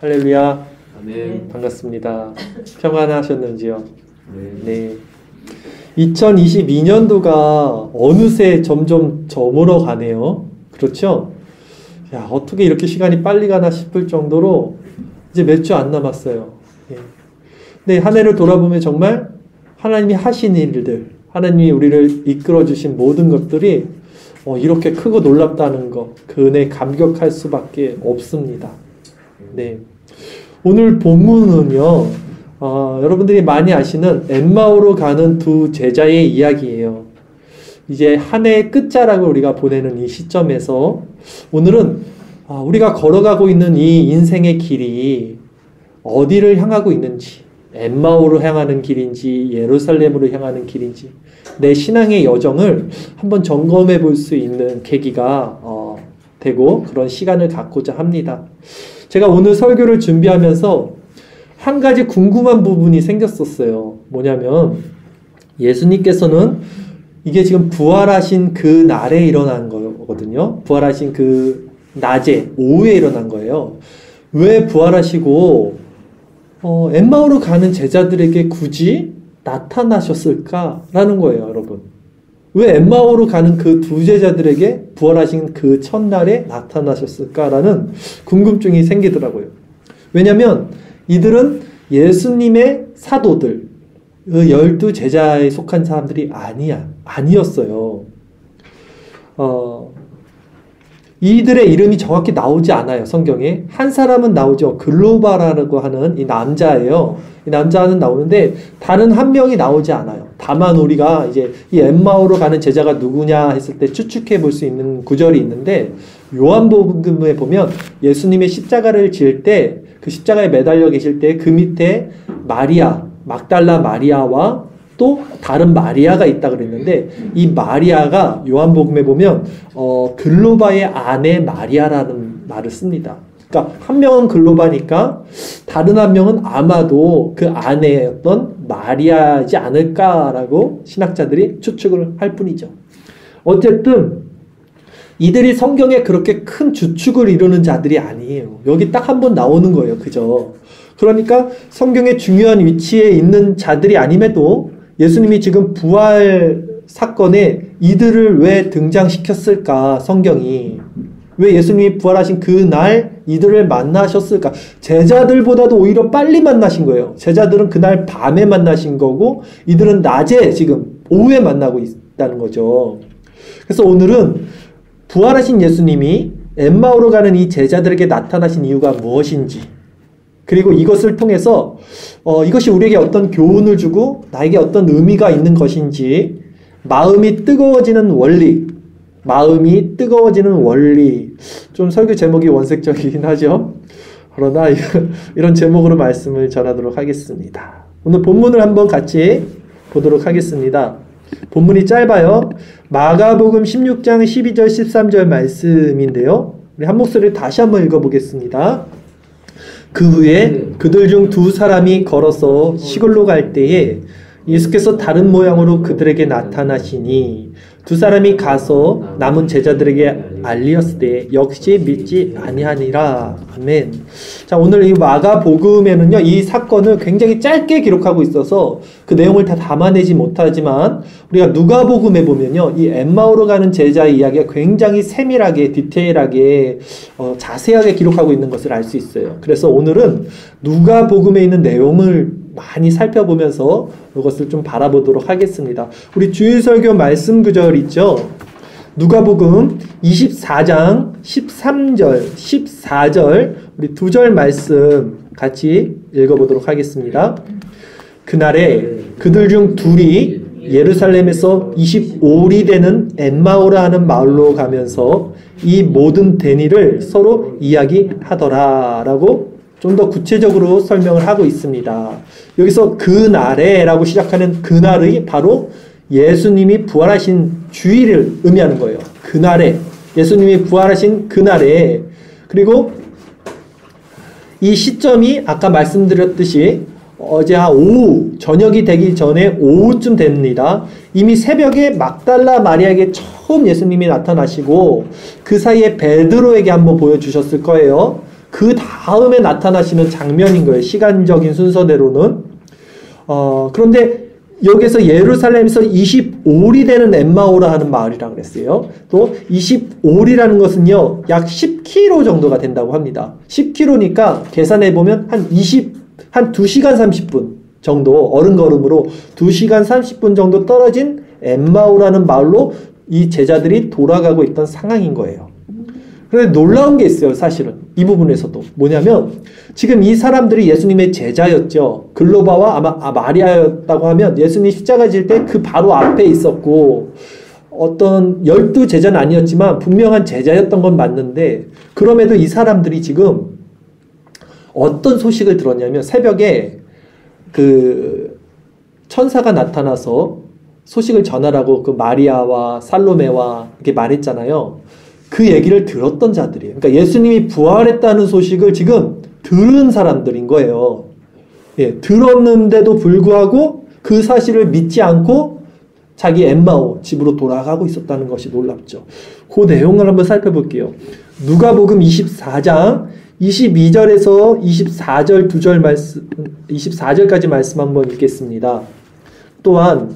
할렐루야. 아멘. 반갑습니다. 평안하셨는지요? 네. 2022년도가 어느새 점점 저물어 가네요. 그렇죠? 야, 어떻게 이렇게 시간이 빨리 가나 싶을 정도로 이제 몇 주 안 남았어요. 예. 네, 한 해를 돌아보면 정말 하나님이 하신 일들, 하나님이 우리를 이끌어 주신 모든 것들이 이렇게 크고 놀랍다는 것, 그 은혜에 감격할 수밖에 없습니다. 네. 오늘 본문은요, 여러분들이 많이 아시는 엠마오로 가는 두 제자의 이야기예요. 이제 한 해의 끝자락을 우리가 보내는 이 시점에서 오늘은 우리가 걸어가고 있는 이 인생의 길이 어디를 향하고 있는지, 엠마오로 향하는 길인지 예루살렘으로 향하는 길인지 내 신앙의 여정을 한번 점검해 볼 수 있는 계기가 되고 그런 시간을 갖고자 합니다. 제가 오늘 설교를 준비하면서 한 가지 궁금한 부분이 생겼었어요. 뭐냐면 예수님께서는 이게 지금 부활하신 그 날에 일어난 거거든요. 부활하신 그 낮에 오후에 일어난 거예요. 왜 부활하시고 엠마오로 가는 제자들에게 굳이 나타나셨을까라는 거예요, 여러분. 왜 엠마오로 가는 그 두 제자들에게 부활하신 그 첫날에 나타나셨을까라는 궁금증이 생기더라고요. 왜냐면 이들은 예수님의 사도들, 그 12 제자에 속한 사람들이 아니었어요. 이들의 이름이 정확히 나오지 않아요, 성경에. 한 사람은 나오죠. 글로바라고 하는 이 남자예요. 이 남자는 나오는데 다른 한 명이 나오지 않아요. 다만 우리가 이제 이 엠마오로 가는 제자가 누구냐 했을 때 추측해 볼 수 있는 구절이 있는데, 요한복음에 보면 예수님의 십자가를 질 때, 그 십자가에 매달려 계실 때 그 밑에 마리아, 막달라 마리아와 또 다른 마리아가 있다 그랬는데, 이 마리아가 요한복음에 보면 글로바의 아내 마리아라는 말을 씁니다. 그러니까 한 명은 글로바니까 다른 한 명은 아마도 그 아내였던 마리아이지 않을까라고 신학자들이 추측을 할 뿐이죠. 어쨌든 이들이 성경에 그렇게 큰 주축을 이루는 자들이 아니에요. 여기 딱 한 번 나오는 거예요. 그죠? 그러니까 성경의 중요한 위치에 있는 자들이 아님에도 예수님이 지금 부활 사건에 이들을 왜 등장시켰을까? 성경이. 왜 예수님이 부활하신 그 날 이들을 만나셨을까? 제자들보다도 오히려 빨리 만나신 거예요. 제자들은 그날 밤에 만나신 거고 이들은 낮에 지금 오후에 만나고 있다는 거죠. 그래서 오늘은 부활하신 예수님이 엠마오로 가는 이 제자들에게 나타나신 이유가 무엇인지, 그리고 이것을 통해서 이것이 우리에게 어떤 교훈을 주고 나에게 어떤 의미가 있는 것인지, 마음이 뜨거워지는 원리, 좀 설교 제목이 원색적이긴 하죠. 그러나 이런 제목으로 말씀을 전하도록 하겠습니다. 오늘 본문을 한번 같이 보도록 하겠습니다. 본문이 짧아요. 마가복음 16장 12절 13절 말씀인데요. 우리 한 목소리를 다시 한번 읽어보겠습니다. 그 후에 그들 중 두 사람이 걸어서 시골로 갈 때에 예수께서 다른 모양으로 그들에게 나타나시니 두 사람이 가서 남은 제자들에게 알리었을 때 역시 믿지 아니하니라. 아멘. 자, 오늘 이 마가복음에는요, 이 사건을 굉장히 짧게 기록하고 있어서 그 내용을 다 담아내지 못하지만 우리가 누가복음에 보면요, 이 엠마오로 가는 제자의 이야기가 굉장히 세밀하게 디테일하게 자세하게 기록하고 있는 것을 알 수 있어요. 그래서 오늘은 누가복음에 있는 내용을 많이 살펴보면서 이것을 좀 바라보도록 하겠습니다. 우리 주일설교 말씀 구절 있죠? 누가복음 24장 13절, 14절 우리 두 절 말씀 같이 읽어보도록 하겠습니다. 그날에 그들 중 둘이 예루살렘에서 25里되는 엠마오라 하는 마을로 가면서 이 모든 된 일을 서로 이야기하더라 라고 좀 더 구체적으로 설명을 하고 있습니다. 여기서 그날에 라고 시작하는 그날의 바로 예수님이 부활하신 주일을 의미하는 거예요. 그날에, 예수님이 부활하신 그날에. 그리고 이 시점이 아까 말씀드렸듯이 어제 한 오후, 저녁이 되기 전에 오후쯤 됩니다. 이미 새벽에 막달라 마리아에게 처음 예수님이 나타나시고 그 사이에 베드로에게 한번 보여주셨을 거예요. 그 다음에 나타나시는 장면인 거예요. 시간적인 순서대로는. 그런데 여기서 예루살렘에서 25리 되는 엠마오라 하는 마을이라고 그랬어요. 또 25리라는 것은요, 약 10km 정도가 된다고 합니다. 10km니까 계산해보면 한 2시간 30분 정도, 어른걸음으로 2시간 30분 정도 떨어진 엠마오라는 마을로 이 제자들이 돌아가고 있던 상황인 거예요. 그런데 놀라운 게 있어요, 사실은. 이 부분에서도. 뭐냐면, 지금 이 사람들이 예수님의 제자였죠. 글로바와 아마 마리아였다고 하면 예수님 십자가 질 때 그 바로 앞에 있었고, 어떤 12 제자는 아니었지만 분명한 제자였던 건 맞는데, 그럼에도 이 사람들이 지금 어떤 소식을 들었냐면, 새벽에 그 천사가 나타나서 소식을 전하라고 그 마리아와 살로메와 이렇게 말했잖아요. 그 얘기를 들었던 자들이에요. 그러니까 예수님이 부활했다는 소식을 지금 들은 사람들인 거예요. 예, 들었는데도 불구하고 그 사실을 믿지 않고 자기 엠마오 집으로 돌아가고 있었다는 것이 놀랍죠. 그 내용을 한번 살펴볼게요. 누가복음 24장 22절에서 24절 2절 말씀, 24절까지 말씀 한번 읽겠습니다. 또한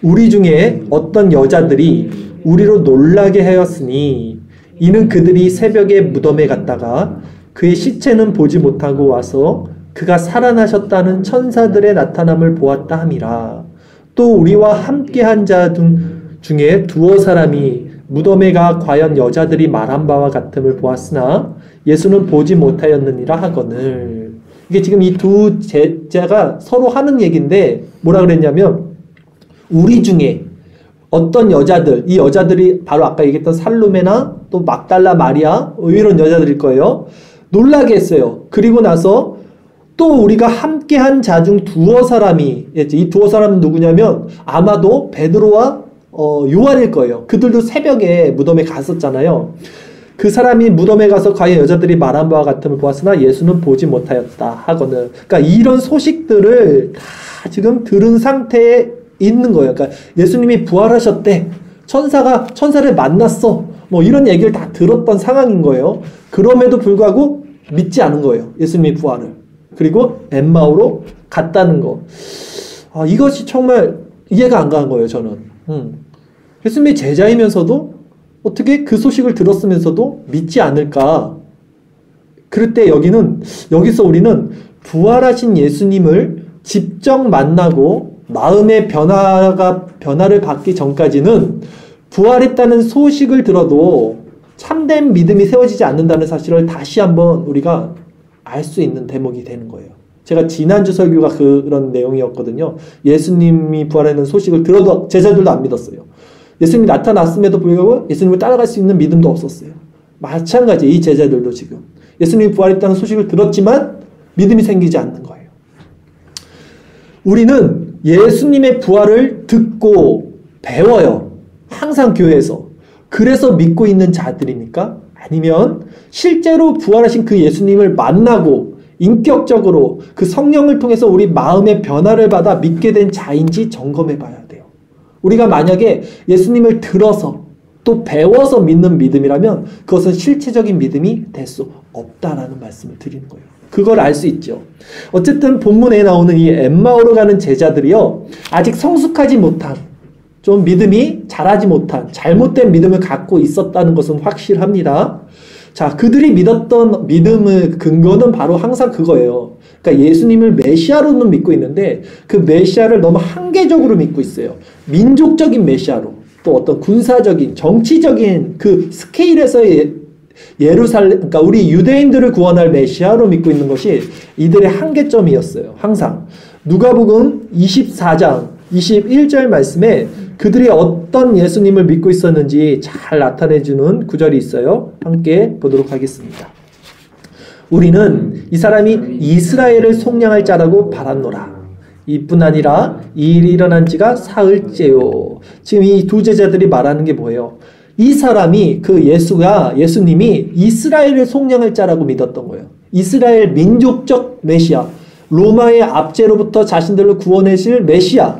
우리 중에 어떤 여자들이 우리로 놀라게 하였으니 이는 그들이 새벽에 무덤에 갔다가 그의 시체는 보지 못하고 와서 그가 살아나셨다는 천사들의 나타남을 보았다 함이라. 또 우리와 함께한 자 중에 두어 사람이 무덤에 가 과연 여자들이 말한 바와 같음을 보았으나 예수는 보지 못하였느니라 하거늘. 이게 지금 이 두 제자가 서로 하는 얘기인데 뭐라 그랬냐면, 우리 중에 어떤 여자들, 이 여자들이 바로 아까 얘기했던 살로메나 또 막달라 마리아 이런 여자들일 거예요. 놀라게 했어요. 그리고 나서 또 우리가 함께한 자 중 두어 사람이, 이 두어 사람은 누구냐면 아마도 베드로와 요한일 거예요. 그들도 새벽에 무덤에 갔었잖아요. 그 사람이 무덤에 가서 과연 여자들이 말한 바와 같음을 보았으나 예수는 보지 못하였다 하거늘. 그러니까 이런 소식들을 다 지금 들은 상태에 있는 거예요. 그러니까 예수님이 부활하셨대. 천사를 만났어. 뭐 이런 얘기를 다 들었던 상황인 거예요. 그럼에도 불구하고 믿지 않은 거예요. 예수님의 부활을. 그리고 엠마오로 갔다는 거. 이것이 정말 이해가 안 가는 거예요, 저는. 예수님의 제자이면서도 어떻게 그 소식을 들었으면서도 믿지 않을까? 그럴 때 여기서 우리는 부활하신 예수님을 직접 만나고 마음의 변화를 받기 전까지는 부활했다는 소식을 들어도 참된 믿음이 세워지지 않는다는 사실을 다시 한번 우리가 알 수 있는 대목이 되는 거예요. 제가 지난주 설교가 그런 내용이었거든요. 예수님이 부활하는 소식을 들어도 제자들도 안 믿었어요. 예수님이 나타났음에도 불구하고 예수님을 따라갈 수 있는 믿음도 없었어요. 마찬가지 이 제자들도 지금 예수님이 부활했다는 소식을 들었지만 믿음이 생기지 않는 거예요. 우리는 예수님의 부활을 듣고 배워요. 항상 교회에서. 그래서 믿고 있는 자들입니까? 아니면 실제로 부활하신 그 예수님을 만나고 인격적으로 그 성령을 통해서 우리 마음의 변화를 받아 믿게 된 자인지 점검해 봐야 돼요. 우리가 만약에 예수님을 들어서 또 배워서 믿는 믿음이라면 그것은 실체적인 믿음이 될 수 없다라는 말씀을 드리는 거예요. 그걸 알 수 있죠. 어쨌든 본문에 나오는 이 엠마오로 가는 제자들이요, 아직 성숙하지 못한, 좀 믿음이 자라지 못한 잘못된 믿음을 갖고 있었다는 것은 확실합니다. 자, 그들이 믿었던 믿음의 근거는 바로 항상 그거예요. 그러니까 예수님을 메시아로는 믿고 있는데 그 메시아를 너무 한계적으로 믿고 있어요. 민족적인 메시아로, 또 어떤 군사적인 정치적인 그 스케일에서의 예루살렘, 그러니까 우리 유대인들을 구원할 메시아로 믿고 있는 것이 이들의 한계점이었어요. 항상. 누가복음 24장 21절 말씀에 그들이 어떤 예수님을 믿고 있었는지 잘 나타내주는 구절이 있어요. 함께 보도록 하겠습니다. 우리는 이 사람이 이스라엘을 속량할 자라고 바랐노라. 이뿐 아니라 이 일이 일어난 지가 사흘째요. 지금 이 두 제자들이 말하는 게 뭐예요? 이 사람이, 예수님이 이스라엘을 속량할 자라고 믿었던 거예요. 이스라엘 민족적 메시아, 로마의 압제로부터 자신들을 구원하실 메시아,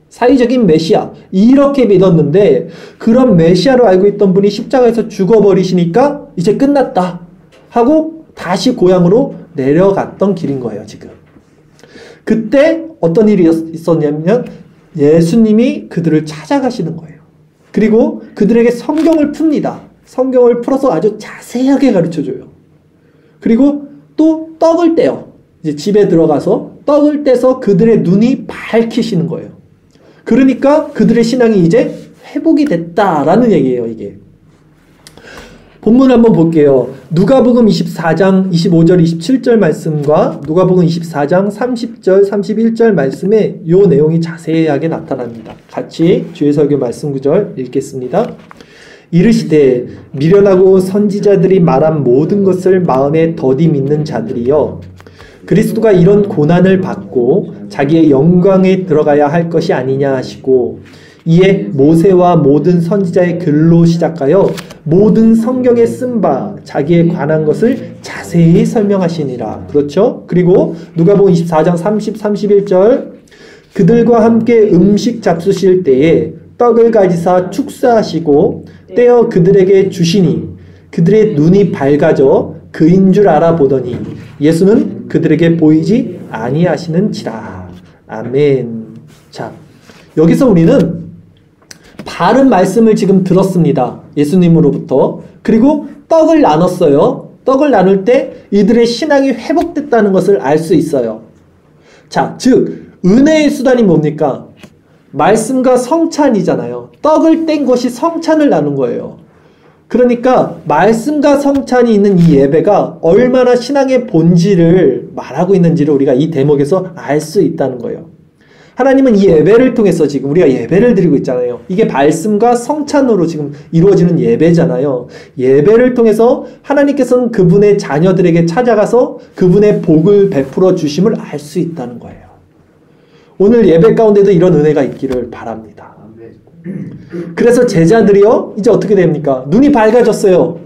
사회적인 메시아, 이렇게 믿었는데 그런 메시아로 알고 있던 분이 십자가에서 죽어버리시니까 이제 끝났다 하고 다시 고향으로 내려갔던 길인 거예요, 지금. 그때 어떤 일이 있었냐면 예수님이 그들을 찾아가시는 거예요. 그리고 그들에게 성경을 풉니다. 성경을 풀어서 아주 자세하게 가르쳐줘요. 그리고 또 떡을 떼요. 이제 집에 들어가서 떡을 떼서 그들의 눈이 밝히시는 거예요. 그러니까 그들의 신앙이 이제 회복이 됐다라는 얘기예요, 이게. 본문 한번 볼게요. 누가복음 24장 25절 27절 말씀과 누가복음 24장 30절 31절 말씀에 이 내용이 자세하게 나타납니다. 같이 주의 설교 말씀 구절 읽겠습니다. 이르시되 미련하고 선지자들이 말한 모든 것을 마음에 더디 믿는 자들이여 그리스도가 이런 고난을 받고 자기의 영광에 들어가야 할 것이 아니냐 하시고 이에 모세와 모든 선지자의 글로 시작하여 모든 성경에 쓴 바 자기에 관한 것을 자세히 설명하시니라. 그렇죠? 그리고 누가복음 24장 30, 31절 그들과 함께 음식 잡수실 때에 떡을 가지사 축사하시고 떼어 그들에게 주시니 그들의 눈이 밝아져 그인 줄 알아보더니 예수는 그들에게 보이지 아니하시는지라. 아멘. 자, 여기서 우리는 바른 말씀을 지금 들었습니다. 예수님으로부터. 그리고 떡을 나눴어요. 떡을 나눌 때 이들의 신앙이 회복됐다는 것을 알 수 있어요. 자, 즉 은혜의 수단이 뭡니까? 말씀과 성찬이잖아요. 떡을 뗀 것이 성찬을 나눈 거예요. 그러니까 말씀과 성찬이 있는 이 예배가 얼마나 신앙의 본질을 말하고 있는지를 우리가 이 대목에서 알 수 있다는 거예요. 하나님은 이 예배를 통해서 지금 우리가 예배를 드리고 있잖아요. 이게 말씀과 성찬으로 지금 이루어지는 예배잖아요. 예배를 통해서 하나님께서는 그분의 자녀들에게 찾아가서 그분의 복을 베풀어 주심을 알 수 있다는 거예요. 오늘 예배 가운데도 이런 은혜가 있기를 바랍니다. 그래서 제자들이요, 이제 어떻게 됩니까? 눈이 밝아졌어요.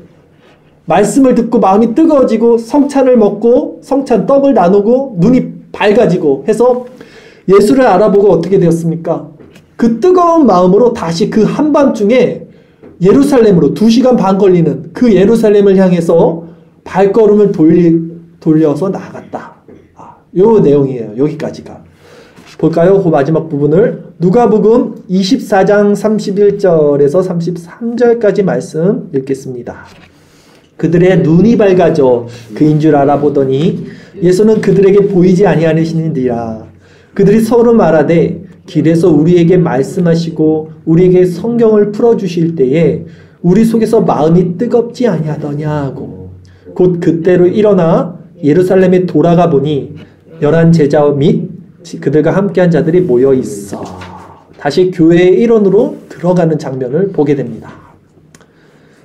말씀을 듣고 마음이 뜨거워지고 성찬을 먹고 성찬 떡을 나누고 눈이 밝아지고 해서 예수를 알아보고 어떻게 되었습니까? 그 뜨거운 마음으로 다시 그 한밤중에 예루살렘으로 2시간 반 걸리는 그 예루살렘을 향해서 발걸음을 돌려서 나갔다. 요 내용이에요. 여기까지가. 볼까요? 그 마지막 부분을 누가복음 24장 31절에서 33절까지 말씀 읽겠습니다. 그들의 눈이 밝아져 그인 줄 알아보더니 예수는 그들에게 보이지 아니하시니라. 그들이 서로 말하되 길에서 우리에게 말씀하시고 우리에게 성경을 풀어주실 때에 우리 속에서 마음이 뜨겁지 아니하더냐고. 곧 그때로 일어나 예루살렘에 돌아가 보니 11 제자 및 그들과 함께한 자들이 모여 있어. 다시 교회의 일원으로 들어가는 장면을 보게 됩니다.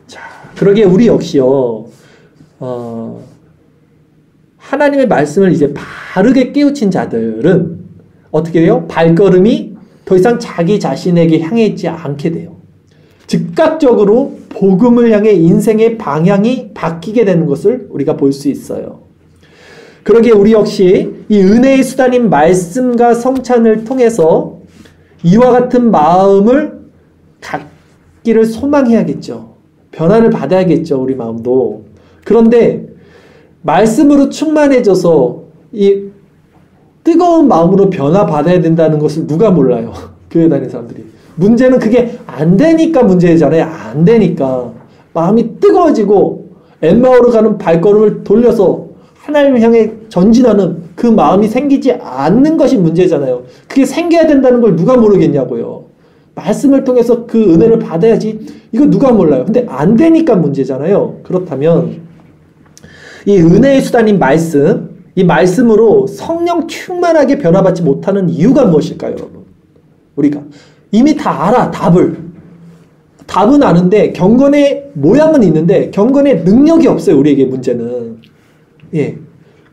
자, 그러기에 우리 역시요, 하나님의 말씀을 이제 바르게 깨우친 자들은 어떻게 돼요? 발걸음이 더 이상 자기 자신에게 향해 있지 않게 돼요. 즉각적으로 복음을 향해 인생의 방향이 바뀌게 되는 것을 우리가 볼 수 있어요. 그러기에 우리 역시 이 은혜의 수단인 말씀과 성찬을 통해서 이와 같은 마음을 갖기를 소망해야겠죠. 변화를 받아야겠죠, 우리 마음도. 그런데 말씀으로 충만해져서 이 뜨거운 마음으로 변화받아야 된다는 것을 누가 몰라요? 교회 다니는 사람들이. 문제는 그게 안 되니까 문제잖아요. 안 되니까. 마음이 뜨거워지고 엠마오로 가는 발걸음을 돌려서 하나님을 향해 전진하는 그 마음이 생기지 않는 것이 문제잖아요. 그게 생겨야 된다는 걸 누가 모르겠냐고요. 말씀을 통해서 그 은혜를 받아야지. 이거 누가 몰라요. 근데 안 되니까 문제잖아요. 그렇다면 이 은혜의 수단인 말씀, 이 말씀으로 성령 충만하게 변화받지 못하는 이유가 무엇일까요, 여러분? 우리가 이미 다 알아, 답을. 답은 아는데 경건의 모양은 있는데 경건의 능력이 없어요, 우리에게 문제는. 예.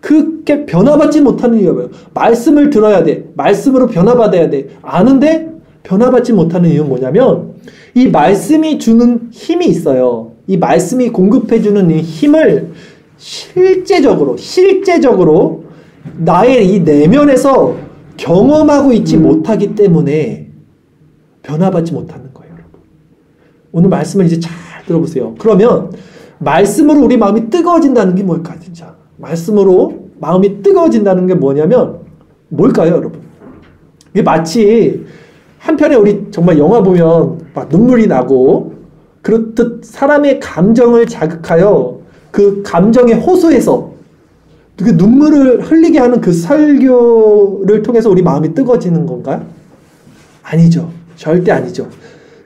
그렇게 변화받지 못하는 이유가 뭐예요? 말씀을 들어야 돼. 말씀으로 변화받아야 돼. 아는데 변화받지 못하는 이유는 뭐냐면 이 말씀이 주는 힘이 있어요. 이 말씀이 공급해주는 이 힘을 실제적으로 나의 이 내면에서 경험하고 있지 못하기 때문에 변화받지 못하는 거예요, 여러분. 오늘 말씀을 이제 잘 들어보세요. 그러면 말씀으로 우리 마음이 뜨거워진다는 게 뭘까, 진짜? 말씀으로 마음이 뜨거워진다는 게 뭐냐면, 뭘까요, 여러분? 이게 마치 한편에 우리 정말 영화 보면 막 눈물이 나고, 그렇듯 사람의 감정을 자극하여 그 감정에 호소해서 그 눈물을 흘리게 하는 그 설교를 통해서 우리 마음이 뜨거워지는 건가요? 아니죠. 절대 아니죠.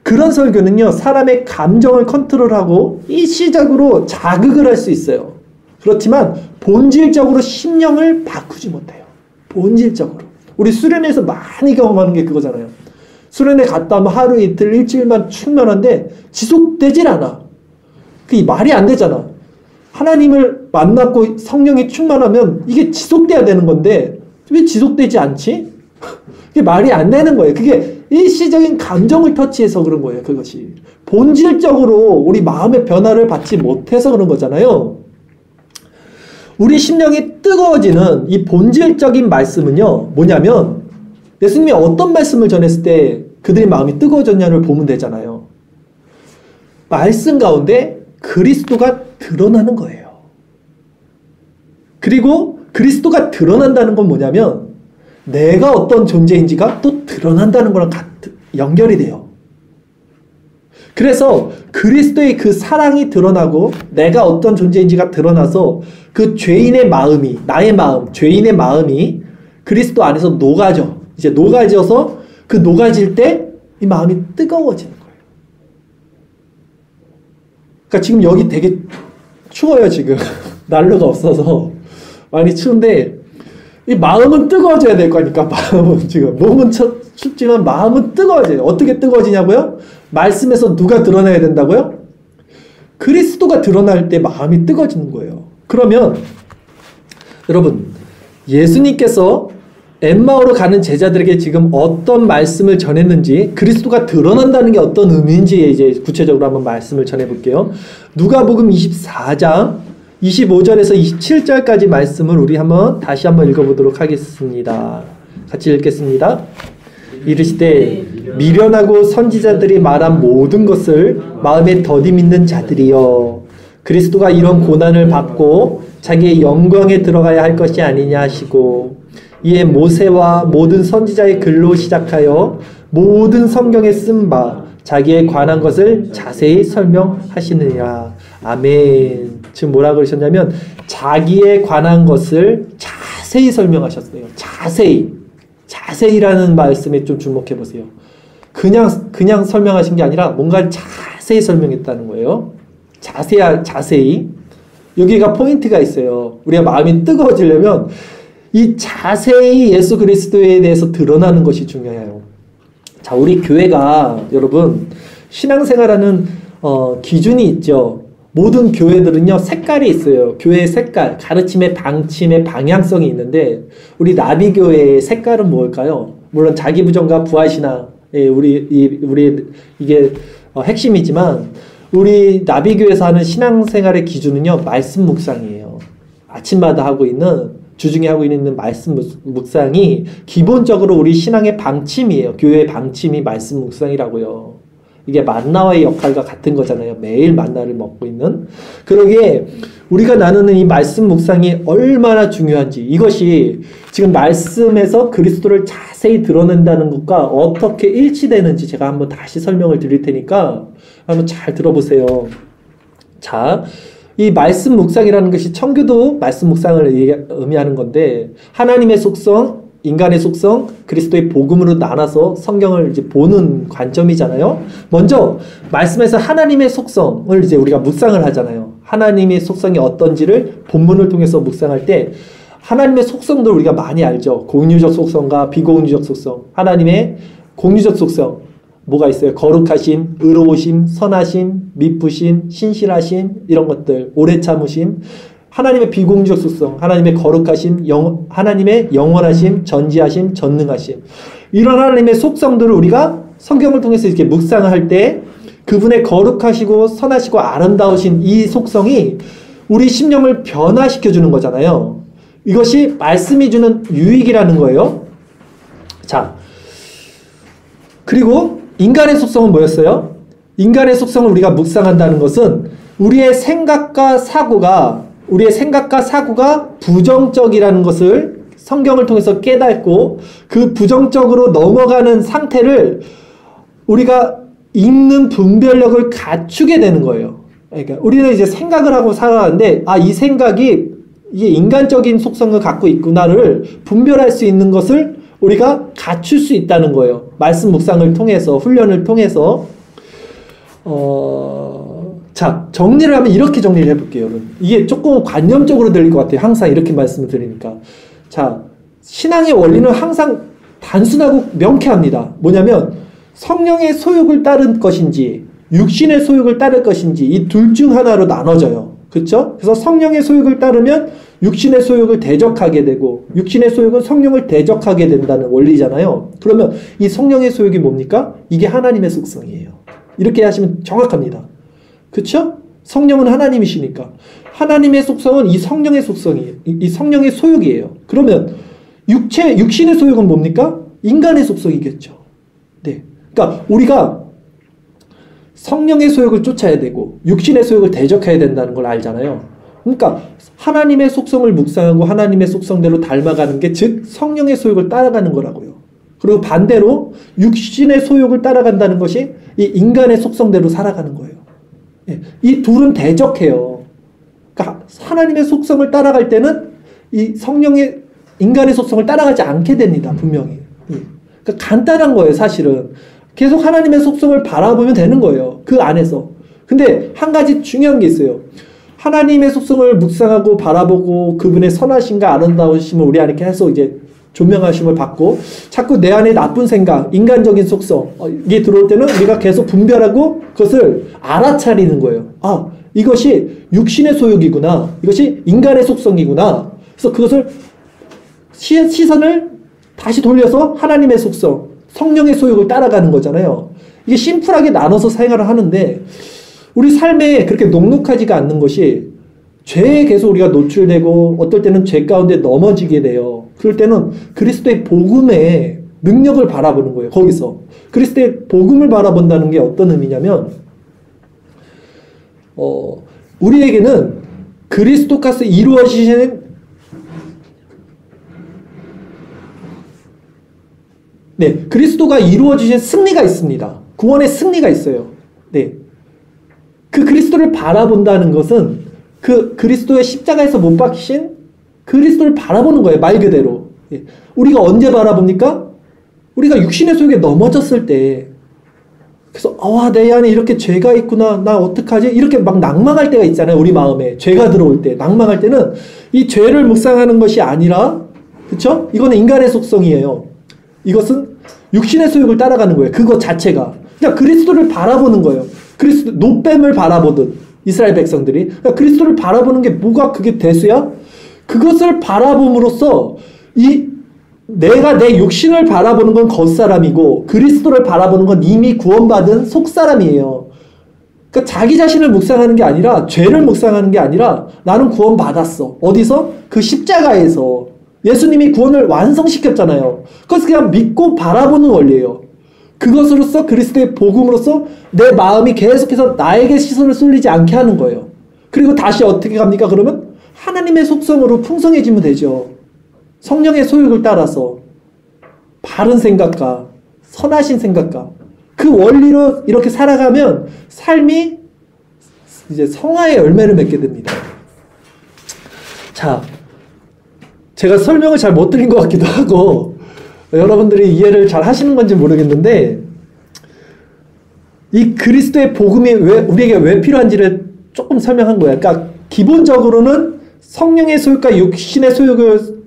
그런 설교는요, 사람의 감정을 컨트롤하고 일시적으로 자극을 할 수 있어요. 그렇지만 본질적으로 심령을 바꾸지 못해요. 본질적으로. 우리 수련회에서 많이 경험하는 게 그거잖아요. 수련회 갔다 오면 하루 이틀 일주일만 충만한데 지속되질 않아. 그게 말이 안 되잖아. 하나님을 만났고 성령이 충만하면 이게 지속돼야 되는 건데 왜 지속되지 않지? 그게 말이 안 되는 거예요. 그게 일시적인 감정을 터치해서 그런 거예요. 그것이 본질적으로 우리 마음의 변화를 받지 못해서 그런 거잖아요. 우리 심령이 뜨거워지는 이 본질적인 말씀은요, 뭐냐면 예수님이 어떤 말씀을 전했을 때 그들의 마음이 뜨거워졌냐를 보면 되잖아요. 말씀 가운데 그리스도가 드러나는 거예요. 그리고 그리스도가 드러난다는 건 뭐냐면 내가 어떤 존재인지가 또 드러난다는 거랑 연결이 돼요. 그래서 그리스도의 그 사랑이 드러나고 내가 어떤 존재인지가 드러나서 그 죄인의 마음이, 나의 마음, 죄인의 마음이 그리스도 안에서 녹아져. 이제 녹아져서 그 녹아질 때 이 마음이 뜨거워지는 거예요. 그러니까 지금 여기 되게 추워요, 지금. 난로가 없어서 많이 추운데 이 마음은 뜨거워져야 될 거니까. 마음은 지금 몸은 춥지만 마음은 뜨거워져요. 어떻게 뜨거워지냐고요? 말씀에서 누가 드러나야 된다고요? 그리스도가 드러날 때 마음이 뜨거워지는 거예요. 그러면 여러분, 예수님께서 엠마오로 가는 제자들에게 지금 어떤 말씀을 전했는지, 그리스도가 드러난다는 게 어떤 의미인지 이제 구체적으로 한번 말씀을 전해볼게요. 누가복음 24장 25절에서 27절까지 말씀을 우리 다시 한번 읽어보도록 하겠습니다. 같이 읽겠습니다. 이르시되 미련하고 선지자들이 말한 모든 것을 마음에 더디 믿는 자들이여, 그리스도가 이런 고난을 받고 자기의 영광에 들어가야 할 것이 아니냐 하시고, 이에 모세와 모든 선지자의 글로 시작하여 모든 성경에 쓴 바 자기에 관한 것을 자세히 설명하시느니라. 아멘. 지금 뭐라 그러셨냐면 자기에 관한 것을 자세히 설명하셨어요. 자세히라는 말씀에 좀 주목해 보세요. 그냥 설명하신 게 아니라 뭔가 자세히 설명했다는 거예요. 자세히. 여기가 포인트가 있어요. 우리가 마음이 뜨거워지려면 이 자세히 예수 그리스도에 대해서 드러나는 것이 중요해요. 자, 우리 교회가 여러분 신앙생활하는 기준이 있죠. 모든 교회들은요 색깔이 있어요. 교회의 색깔, 가르침의 방침의 방향성이 있는데 우리 나비교회의 색깔은 뭘까요? 물론 자기부정과 부활신앙, 우리 이게 핵심이지만 우리 나비교회에서 하는 신앙생활의 기준은요 말씀 묵상이에요. 아침마다 하고 있는, 주중에 하고 있는 말씀 묵상이 기본적으로 우리 신앙의 방침이에요. 교회의 방침이 말씀 묵상이라고요. 이게 만나와의 역할과 같은 거잖아요. 매일 만나를 먹고 있는. 그러기에 우리가 나누는 이 말씀 묵상이 얼마나 중요한지, 이것이 지금 말씀에서 그리스도를 자세히 드러낸다는 것과 어떻게 일치되는지 제가 한번 다시 설명을 드릴 테니까 한번 잘 들어보세요. 자, 이 말씀 묵상이라는 것이 청교도 말씀 묵상을 의미하는 건데, 하나님의 속성, 인간의 속성, 그리스도의 복음으로 나눠서 성경을 이제 보는 관점이잖아요. 먼저 말씀에서 하나님의 속성을 이제 우리가 묵상을 하잖아요. 하나님의 속성이 어떤지를 본문을 통해서 묵상할 때 하나님의 속성들 우리가 많이 알죠. 공유적 속성과 비공유적 속성. 하나님의 공유적 속성 뭐가 있어요? 거룩하심, 의로우심, 선하심, 미쁘심, 신실하심, 이런 것들, 오래 참으심. 하나님의 비공유적 속성, 하나님의 거룩하심, 하나님의 영원하심, 전지하심, 전능하심. 이런 하나님의 속성들을 우리가 성경을 통해서 이렇게 묵상할 때 그분의 거룩하시고 선하시고 아름다우신 이 속성이 우리 심령을 변화시켜주는 거잖아요. 이것이 말씀이 주는 유익이라는 거예요. 자, 그리고 인간의 속성은 뭐였어요? 인간의 속성을 우리가 묵상한다는 것은 우리의 생각과 사고가 부정적이라는 것을 성경을 통해서 깨닫고 그 부정적으로 넘어가는 상태를 우리가 읽는 분별력을 갖추게 되는 거예요. 그러니까 우리는 이제 생각을 하고 살아가는데 이 생각이 이게 인간적인 속성을 갖고 있구나를 분별할 수 있는 것을 우리가 갖출 수 있다는 거예요. 말씀 묵상을 통해서, 훈련을 통해서. 자, 정리를 하면 이렇게 정리를 해볼게요. 여러분. 이게 조금 관념적으로 들릴 것 같아요. 항상 이렇게 말씀을 드리니까. 자, 신앙의 원리는 항상 단순하고 명쾌합니다. 뭐냐면 성령의 소욕을 따를 것인지 육신의 소욕을 따를 것인지 이 둘 중 하나로 나눠져요. 그렇죠? 그래서 성령의 소욕을 따르면 육신의 소욕을 대적하게 되고 육신의 소욕은 성령을 대적하게 된다는 원리잖아요. 그러면 이 성령의 소욕이 뭡니까? 이게 하나님의 속성이에요. 이렇게 하시면 정확합니다. 그렇죠? 성령은 하나님이시니까 하나님의 속성은 이 성령의 속성이에요. 이 성령의 소욕이에요. 그러면 육신의 소욕은 뭡니까? 인간의 속성이겠죠. 네. 그러니까 우리가 성령의 소욕을 쫓아야 되고 육신의 소욕을 대적해야 된다는 걸 알잖아요. 그러니까 하나님의 속성을 묵상하고 하나님의 속성대로 닮아가는 게 즉 성령의 소욕을 따라가는 거라고요. 그리고 반대로 육신의 소욕을 따라간다는 것이 이 인간의 속성대로 살아가는 거예요. 이 둘은 대적해요. 그러니까 하나님의 속성을 따라갈 때는 이 성령의 인간의 속성을 따라가지 않게 됩니다. 분명히. 그러니까 간단한 거예요. 사실은. 계속 하나님의 속성을 바라보면 되는 거예요. 그 안에서. 근데 한 가지 중요한 게 있어요. 하나님의 속성을 묵상하고 바라보고 그분의 선하심과 아름다우심을 우리 안에 계속 이제 조명하심을 받고 자꾸 내 안에 나쁜 생각, 인간적인 속성 이게 들어올 때는 우리가 계속 분별하고 그것을 알아차리는 거예요. 이것이 육신의 소욕이구나. 이것이 인간의 속성이구나. 그래서 그것을 시선을 다시 돌려서 하나님의 속성, 성령의 소욕을 따라가는 거잖아요. 이게 심플하게 나눠서 생활을 하는데 우리 삶에 그렇게 녹록하지가 않는 것이 죄에 계속 우리가 노출되고 어떨 때는 죄 가운데 넘어지게 돼요. 그럴 때는 그리스도의 복음의 능력을 바라보는 거예요. 거기서. 그리스도의 복음을 바라본다는 게 어떤 의미냐면 우리에게는 그리스도께서 이루어지시는 그리스도가 이루어지신 승리가 있습니다. 구원의 승리가 있어요. 그 그리스도를 바라본다는 것은 그 그리스도의 십자가에서 못 박히신 그리스도를 바라보는 거예요. 말 그대로. 우리가 언제 바라봅니까? 우리가 육신의 소욕에 넘어졌을 때 그래서 내 안에 이렇게 죄가 있구나. 나 어떡하지? 이렇게 막 낭망할 때가 있잖아요. 우리 마음에. 죄가 들어올 때. 낭망할 때는 이 죄를 묵상하는 것이 아니라 그쵸? 이거는 인간의 속성이에요. 이것은 육신의 소욕을 따라가는 거예요. 그것 자체가. 그냥 그리스도를 바라보는 거예요. 그리스도, 노뱀을 바라보듯 이스라엘 백성들이. 그러니까 그리스도를 바라보는 게 뭐가 그게 대수야? 그것을 바라봄으로써 내가 내 육신을 바라보는 건 겉사람이고 그리스도를 바라보는 건 이미 구원받은 속사람이에요. 그러니까 자기 자신을 묵상하는 게 아니라 죄를 묵상하는 게 아니라 나는 구원받았어. 어디서? 그 십자가에서. 예수님이 구원을 완성시켰잖아요. 그래서 그냥 믿고 바라보는 원리예요. 그것으로서 그리스도의 복음으로써 내 마음이 계속해서 나에게 시선을 쏠리지 않게 하는 거예요. 그리고 다시 어떻게 갑니까? 그러면 하나님의 속성으로 풍성해지면 되죠. 성령의 소욕을 따라서 바른 생각과 선하신 생각과 그 원리로 이렇게 살아가면 삶이 이제 성화의 열매를 맺게 됩니다. 자, 제가 설명을 잘 못 드린 것 같기도 하고 여러분들이 이해를 잘 하시는 건지 모르겠는데 이 그리스도의 복음이 우리에게 왜 필요한지를 조금 설명한 거예요. 그러니까 기본적으로는 성령의 소욕과 육신의 소욕을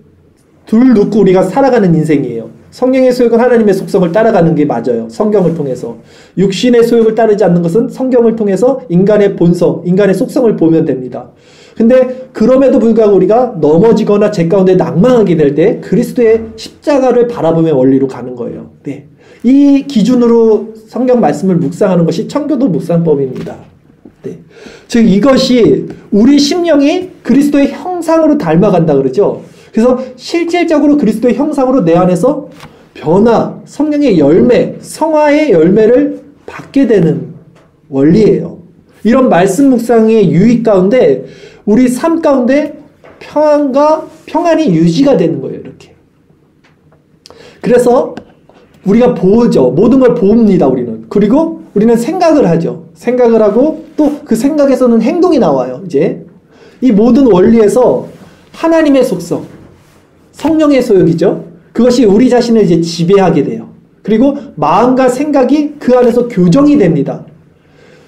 둘 놓고 우리가 살아가는 인생이에요. 성령의 소욕은 하나님의 속성을 따라가는 게 맞아요. 성경을 통해서. 육신의 소욕을 따르지 않는 것은 성경을 통해서 인간의 본성, 인간의 속성을 보면 됩니다. 근데 그럼에도 불구하고 우리가 넘어지거나 죄 가운데 낭망하게 될 때 그리스도의 십자가를 바라보며 원리로 가는 거예요. 이 기준으로 성경 말씀을 묵상하는 것이 청교도 묵상법입니다. 즉 이것이 우리 심령이 그리스도의 형상으로 닮아간다 그러죠. 그래서 실질적으로 그리스도의 형상으로 내 안에서 변화, 성령의 열매, 성화의 열매를 받게 되는 원리예요. 이런 말씀 묵상의 유익 가운데 우리 삶 가운데 평안이 유지가 되는 거예요. 이렇게. 그래서 우리가 보죠. 모든 걸 봅니다. 우리는. 그리고 우리는 생각을 하죠. 생각을 하고 또 그 생각에서는 행동이 나와요. 이제 이 모든 원리에서 하나님의 속성, 성령의 소욕이죠. 그것이 우리 자신을 이제 지배하게 돼요. 그리고 마음과 생각이 그 안에서 교정이 됩니다.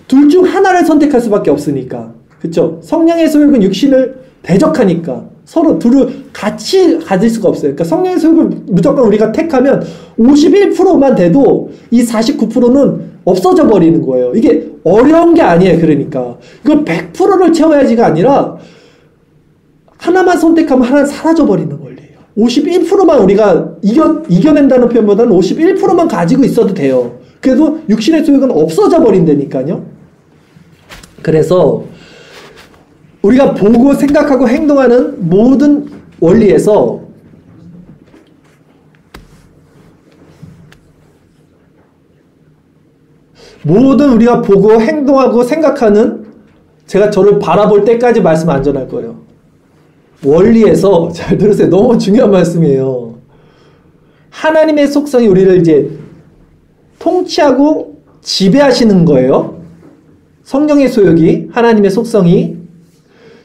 둘 중 하나를 선택할 수밖에 없으니까. 그렇죠? 성령의 소욕은 육신을 대적하니까 서로 둘을 같이 가질 수가 없어요. 그러니까 성령의 소욕을 무조건 우리가 택하면 51%만 돼도 이 49%는 없어져 버리는 거예요. 이게 어려운 게 아니에요. 그러니까 이걸 100%를 채워야지가 아니라 하나만 선택하면 하나는 사라져 버리는 원리예요. 51%만 우리가 이겨낸다는 표현보다는 51%만 가지고 있어도 돼요. 그래도 육신의 소욕은 없어져 버린다니까요. 그래서 우리가 보고 생각하고 행동하는 모든 원리에서 모든 우리가 보고 행동하고 생각하는, 제가 저를 바라볼 때까지 말씀 안 전할 거예요. 원리에서 잘 들으세요. 너무 중요한 말씀이에요. 하나님의 속성이 우리를 이제 통치하고 지배하시는 거예요. 성령의 소욕이, 하나님의 속성이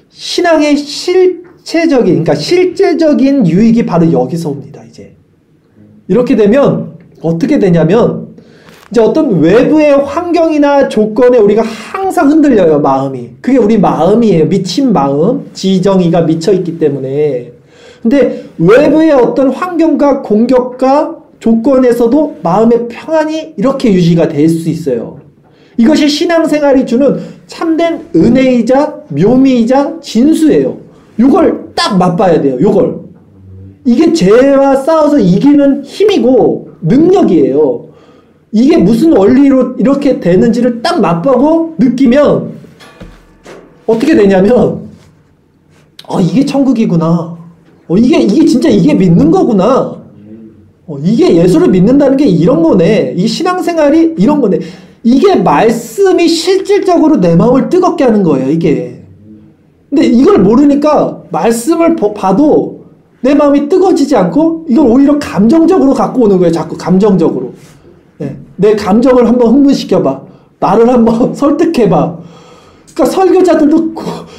신앙의 그러니까 실제적인 유익이 바로 여기서 옵니다. 이제 이렇게 되면 어떻게 되냐면 이제 어떤 외부의 환경이나 조건에 우리가 항상 흔들려요. 마음이. 그게 우리 마음이에요. 미친 마음, 지정의가 미쳐있기 때문에. 근데 외부의 어떤 환경과 공격과 조건에서도 마음의 평안이 이렇게 유지가 될 수 있어요. 이것이 신앙생활이 주는 참된 은혜이자 묘미이자 진수예요. 이걸 딱 맛봐야 돼요. 이걸. 이게 죄와 싸워서 이기는 힘이고 능력이에요. 이게 무슨 원리로 이렇게 되는지를 딱 맛보고 느끼면 어떻게 되냐면 이게 천국이구나. 이게 진짜 이게 믿는 거구나. 이게 예수를 믿는다는 게 이런 거네. 이 신앙생활이 이런 거네. 이게 말씀이 실질적으로 내 마음을 뜨겁게 하는 거예요. 이게. 근데 이걸 모르니까 말씀을 봐도 내 마음이 뜨거워지지 않고 이걸 오히려 감정적으로 갖고 오는 거예요. 자꾸 감정적으로. 네. 내 감정을 한번 흥분시켜봐. 나를 한번 설득해봐. 그러니까 설교자들도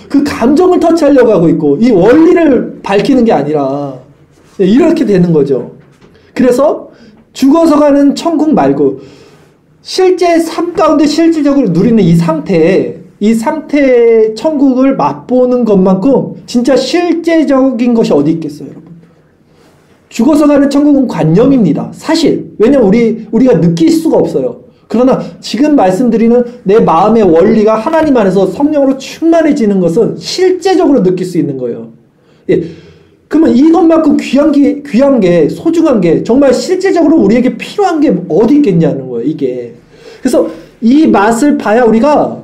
그 감정을 터치하려고 하고 있고 이 원리를 밝히는 게 아니라 이렇게 되는 거죠. 그래서 죽어서 가는 천국 말고 실제 삶 가운데 실질적으로 누리는 이 상태의 천국을 맛보는 것만큼 진짜 실제적인 것이 어디 있겠어요, 여러분? 죽어서 가는 천국은 관념입니다. 사실. 왜냐면 우리가 느낄 수가 없어요. 그러나 지금 말씀드리는 내 마음의 원리가 하나님 안에서 성령으로 충만해지는 것은 실제적으로 느낄 수 있는 거예요. 예. 그러면 이것만큼 귀한 게, 소중한 게, 정말 실제적으로 우리에게 필요한 게 어디 있겠냐는 거예요, 이게. 그래서 이 맛을 봐야 우리가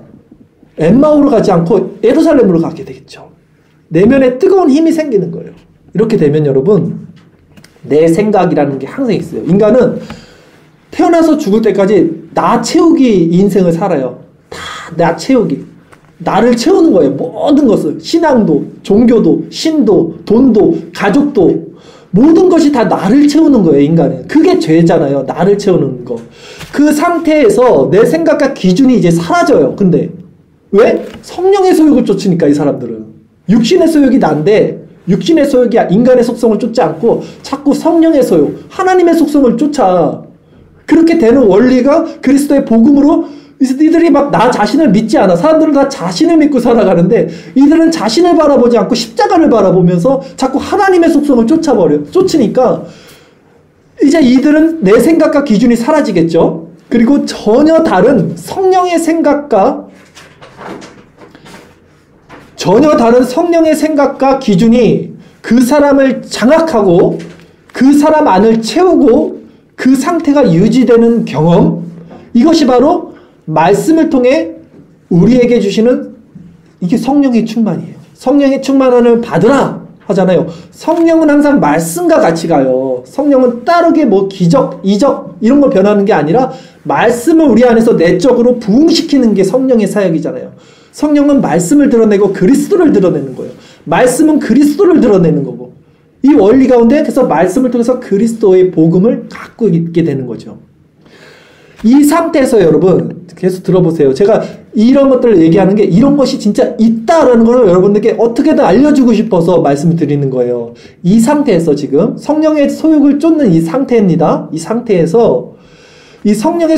엠마오로 가지 않고 예루살렘으로 가게 되겠죠. 내면에 뜨거운 힘이 생기는 거예요. 이렇게 되면 여러분, 내 생각이라는 게 항상 있어요. 인간은 태어나서 죽을 때까지 나 채우기 인생을 살아요. 다 나 채우기. 나를 채우는 거예요. 모든 것을. 신앙도, 종교도, 신도, 돈도, 가족도 모든 것이 다 나를 채우는 거예요. 인간은. 그게 죄잖아요. 나를 채우는 거. 그 상태에서 내 생각과 기준이 이제 사라져요. 근데 왜? 성령의 소욕을 쫓으니까 이 사람들은. 육신의 소욕이 난데 육신의 소욕이 인간의 속성을 쫓지 않고 자꾸 성령의 소욕, 하나님의 속성을 쫓아. 그렇게 되는 원리가 그리스도의 복음으로 이들이 막 나 자신을 믿지 않아. 사람들은 다 자신을 믿고 살아가는데 이들은 자신을 바라보지 않고 십자가를 바라보면서 자꾸 하나님의 속성을 쫓으니까 이제 이들은 내 생각과 기준이 사라지겠죠. 그리고 전혀 다른 성령의 생각과 기준이 그 사람을 장악하고 그 사람 안을 채우고 그 상태가 유지되는 경험, 이것이 바로 말씀을 통해 우리에게 주시는 이게 성령의 충만이에요. 성령의 충만함을 받으라 하잖아요. 성령은 항상 말씀과 같이 가요. 성령은 따르게 뭐 기적, 이적 이런 거 변하는 게 아니라 말씀을 우리 안에서 내적으로 부흥시키는 게 성령의 사역이잖아요. 성령은 말씀을 드러내고 그리스도를 드러내는 거예요. 말씀은 그리스도를 드러내는 거고, 이 원리 가운데 그래서 말씀을 통해서 그리스도의 복음을 갖고 있게 되는 거죠. 이 상태에서 여러분 계속 들어보세요. 제가 이런 것들을 얘기하는 게 이런 것이 진짜 있다라는 걸 여러분들께 어떻게든 알려주고 싶어서 말씀을 드리는 거예요. 이 상태에서 지금 성령의 소욕을 쫓는 이 상태입니다. 이 상태에서 이 성령의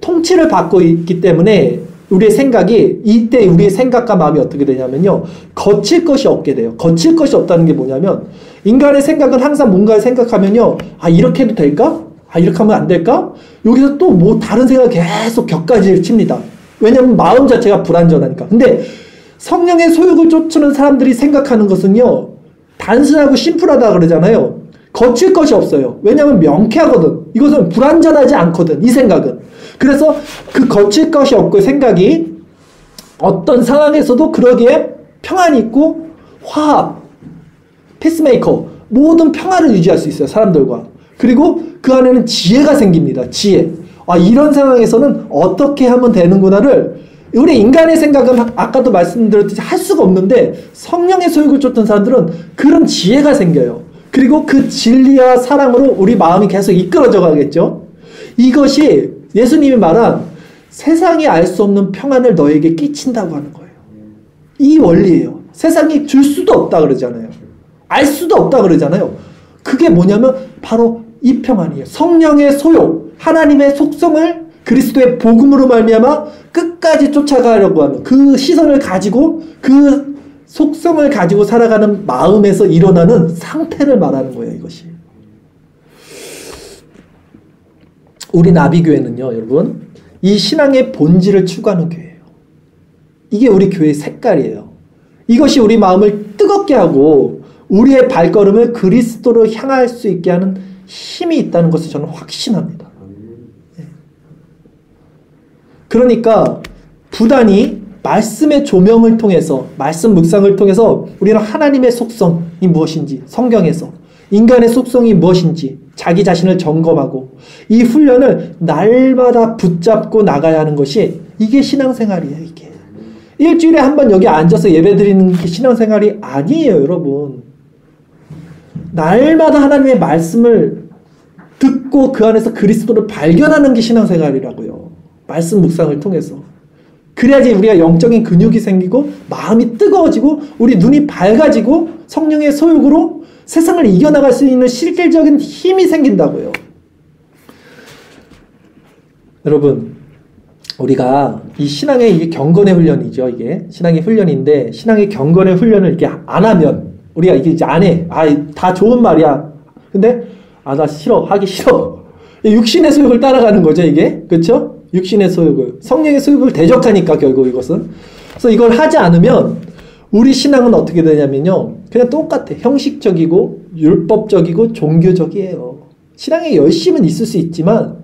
통치를 받고 있기 때문에 우리의 생각이, 이때 우리의 생각과 마음이 어떻게 되냐면요, 거칠 것이 없게 돼요. 거칠 것이 없다는 게 뭐냐면, 인간의 생각은 항상 뭔가를 생각하면요, 아 이렇게 해도 될까? 아 이렇게 하면 안 될까? 여기서 또 뭐 다른 생각이 계속 격가지를 칩니다. 왜냐하면 마음 자체가 불안전하니까. 근데 성령의 소욕을 쫓는 사람들이 생각하는 것은요, 단순하고 심플하다 그러잖아요. 거칠 것이 없어요. 왜냐하면 명쾌하거든. 이것은 불안전하지 않거든, 이 생각은. 그래서 그 거칠 것이 없고 생각이 어떤 상황에서도 그러기에 평안이 있고 화합, 피스메이커, 모든 평화를 유지할 수 있어요, 사람들과. 그리고 그 안에는 지혜가 생깁니다. 지혜. 아, 이런 상황에서는 어떻게 하면 되는구나를, 우리 인간의 생각은 아까도 말씀드렸듯이 할 수가 없는데, 성령의 소욕을 쫓던 사람들은 그런 지혜가 생겨요. 그리고 그 진리와 사랑으로 우리 마음이 계속 이끌어져 가겠죠. 이것이 예수님이 말한 세상이 알 수 없는 평안을 너에게 끼친다고 하는 거예요. 이 원리예요. 세상이 줄 수도 없다 그러잖아요. 알 수도 없다 그러잖아요. 그게 뭐냐면 바로 이 평안이에요. 성령의 소욕, 하나님의 속성을 그리스도의 복음으로 말미암아 끝까지 쫓아가려고 하는 그 시선을 가지고, 그 속성을 가지고 살아가는 마음에서 일어나는 상태를 말하는 거예요, 이것이. 우리 나비교회는요, 여러분, 이 신앙의 본질을 추구하는 교회예요. 이게 우리 교회의 색깔이에요. 이것이 우리 마음을 뜨겁게 하고 우리의 발걸음을 그리스도로 향할 수 있게 하는 힘이 있다는 것을 저는 확신합니다. 네. 그러니까 부단히 말씀의 조명을 통해서, 말씀 묵상을 통해서 우리는 하나님의 속성이 무엇인지, 성경에서 인간의 속성이 무엇인지 자기 자신을 점검하고, 이 훈련을 날마다 붙잡고 나가야 하는 것이, 이게 신앙생활이에요. 이게 일주일에 한 번 여기 앉아서 예배드리는 게 신앙생활이 아니에요, 여러분. 날마다 하나님의 말씀을 듣고 그 안에서 그리스도를 발견하는 게 신앙생활이라고요. 말씀 묵상을 통해서. 그래야지 우리가 영적인 근육이 생기고 마음이 뜨거워지고 우리 눈이 밝아지고 성령의 소욕으로 세상을 이겨나갈 수 있는 실질적인 힘이 생긴다고요. 여러분, 우리가 이 신앙의, 이게 경건의 훈련이죠. 이게 신앙의 훈련인데, 신앙의 경건의 훈련을 이렇게 안 하면, 우리가 이게 이제 안 해. 아, 다 좋은 말이야. 근데 아, 나 싫어. 하기 싫어. 육신의 소욕을 따라가는 거죠, 이게. 그렇죠? 육신의 소욕을, 성령의 소욕을 대적하니까 결국 이것은. 그래서 이걸 하지 않으면 우리 신앙은 어떻게 되냐면요, 그냥 똑같아. 형식적이고 율법적이고 종교적이에요. 신앙에 열심은 있을 수 있지만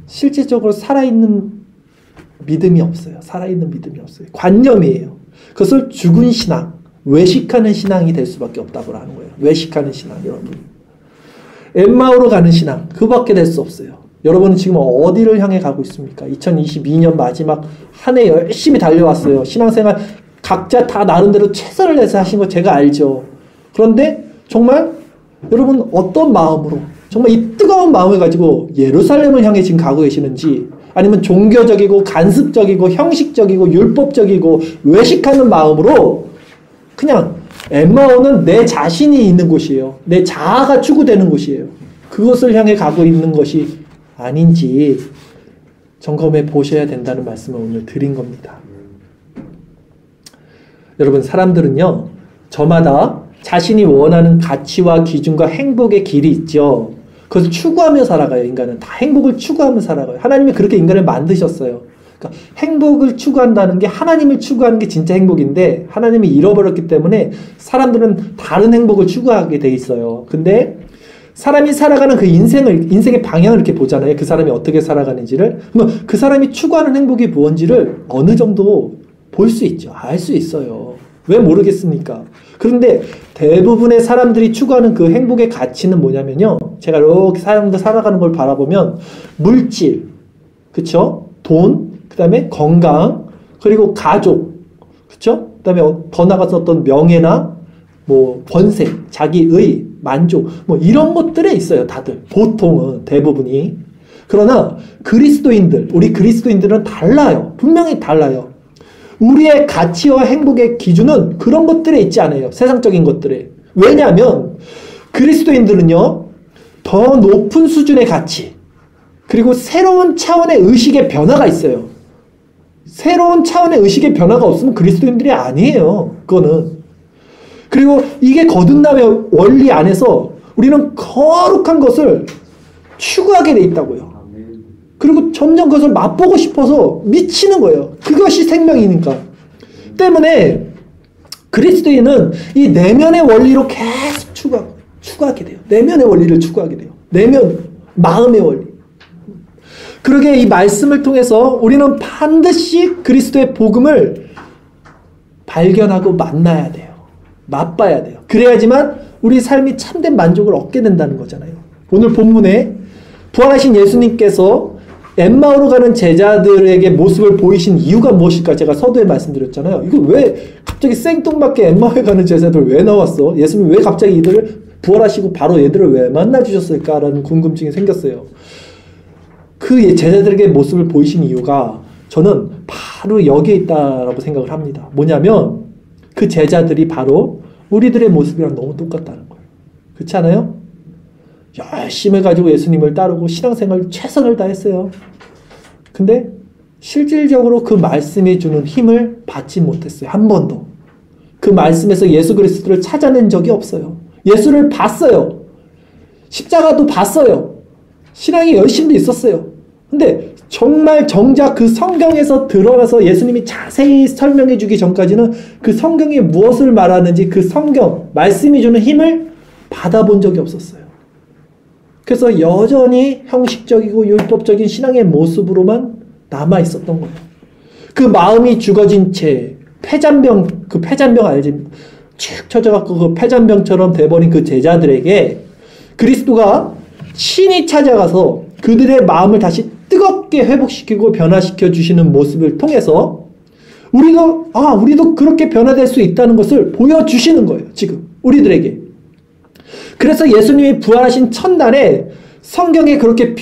실질적으로 살아있는 믿음이 없어요. 살아있는 믿음이 없어요. 관념이에요. 그것을 죽은 신앙, 외식하는 신앙이 될 수밖에 없다고 하는 거예요. 외식하는 신앙, 여러분. 엠마오로 가는 신앙, 그밖에 될 수 없어요. 여러분은 지금 어디를 향해 가고 있습니까? 2022년 마지막 한 해 열심히 달려왔어요. 신앙생활 각자 다 나름대로 최선을 내서 하신 거 제가 알죠. 그런데 정말 여러분 어떤 마음으로, 정말 이 뜨거운 마음을 가지고 예루살렘을 향해 지금 가고 계시는지, 아니면 종교적이고 간습적이고 형식적이고 율법적이고 외식하는 마음으로, 그냥 엠마오는 내 자신이 있는 곳이에요. 내 자아가 추구되는 곳이에요. 그것을 향해 가고 있는 것이 아닌지 점검해 보셔야 된다는 말씀을 오늘 드린 겁니다. 여러분, 사람들은요, 저마다 자신이 원하는 가치와 기준과 행복의 길이 있죠. 그것을 추구하며 살아가요. 인간은 다 행복을 추구하며 살아가요. 하나님이 그렇게 인간을 만드셨어요. 그러니까 행복을 추구한다는 게, 하나님을 추구하는 게 진짜 행복인데 하나님이 잃어버렸기 때문에 사람들은 다른 행복을 추구하게 돼 있어요. 근데 사람이 살아가는 그 인생의 방향을 이렇게 보잖아요. 그 사람이 어떻게 살아가는지를. 그러면 그 사람이 추구하는 행복이 무엇인지를 어느 정도 볼 수 있죠. 알 수 있어요. 왜 모르겠습니까? 그런데 대부분의 사람들이 추구하는 그 행복의 가치는 뭐냐면요. 제가 이렇게 사람들 살아가는 걸 바라보면 물질, 그쵸? 돈, 그 다음에 건강, 그리고 가족, 그쵸? 그 다음에 더 나가서 어떤 명예나 뭐 권세, 자기의 만족, 뭐 이런 것들에 있어요. 다들. 보통은 대부분이. 그러나 그리스도인들, 우리 그리스도인들은 달라요. 분명히 달라요. 우리의 가치와 행복의 기준은 그런 것들에 있지 않아요. 세상적인 것들에. 왜냐하면 그리스도인들은요. 더 높은 수준의 가치 그리고 새로운 차원의 의식의 변화가 있어요. 새로운 차원의 의식의 변화가 없으면 그리스도인들이 아니에요. 그거는. 그리고 이게 거듭남의 원리 안에서 우리는 거룩한 것을 추구하게 돼 있다고요. 그리고 점점 그것을 맛보고 싶어서 미치는 거예요. 그것이 생명이니까. 때문에 그리스도인은 이 내면의 원리로 계속 추구하게 돼요. 내면의 원리를 추구하게 돼요. 내면, 마음의 원리. 그러게 이 말씀을 통해서 우리는 반드시 그리스도의 복음을 발견하고 만나야 돼요. 맛봐야 돼요. 그래야지만 우리 삶이 참된 만족을 얻게 된다는 거잖아요. 오늘 본문에 부활하신 예수님께서 엠마오로 가는 제자들에게 모습을 보이신 이유가 무엇일까? 제가 서두에 말씀드렸잖아요. 이거 왜 갑자기 생뚱맞게 엠마오에 가는 제자들 왜 나왔어? 예수님 왜 갑자기 이들을 부활하시고 바로 얘들을 왜 만나주셨을까라는 궁금증이 생겼어요. 그 제자들에게 모습을 보이신 이유가 저는 바로 여기에 있다라고 생각을 합니다. 뭐냐면 그 제자들이 바로 우리들의 모습이랑 너무 똑같다는 거예요. 그렇지 않아요? 열심히 해가지고 예수님을 따르고 신앙생활 최선을 다했어요. 근데 실질적으로 그 말씀이 주는 힘을 받지 못했어요. 한 번도. 그 말씀에서 예수 그리스도를 찾아낸 적이 없어요. 예수를 봤어요. 십자가도 봤어요. 신앙의 열심도 있었어요. 근데 정말 정작 그 성경에서 들어가서 예수님이 자세히 설명해 주기 전까지는 그 성경이 무엇을 말하는지 그 성경, 말씀이 주는 힘을 받아본 적이 없었어요. 그래서 여전히 형식적이고 율법적인 신앙의 모습으로만 남아 있었던 거예요. 그 마음이 죽어진 채 폐잔병, 그 폐잔병 알지? 축 처져갖고 그 폐잔병처럼 돼버린 그 제자들에게 그리스도가 신이 찾아가서 그들의 마음을 다시 뜨겁게 회복시키고 변화시켜 주시는 모습을 통해서 우리도 그렇게 변화될 수 있다는 것을 보여주시는 거예요. 지금 우리들에게. 그래서 예수님이 부활하신 첫날에 성경에 그렇게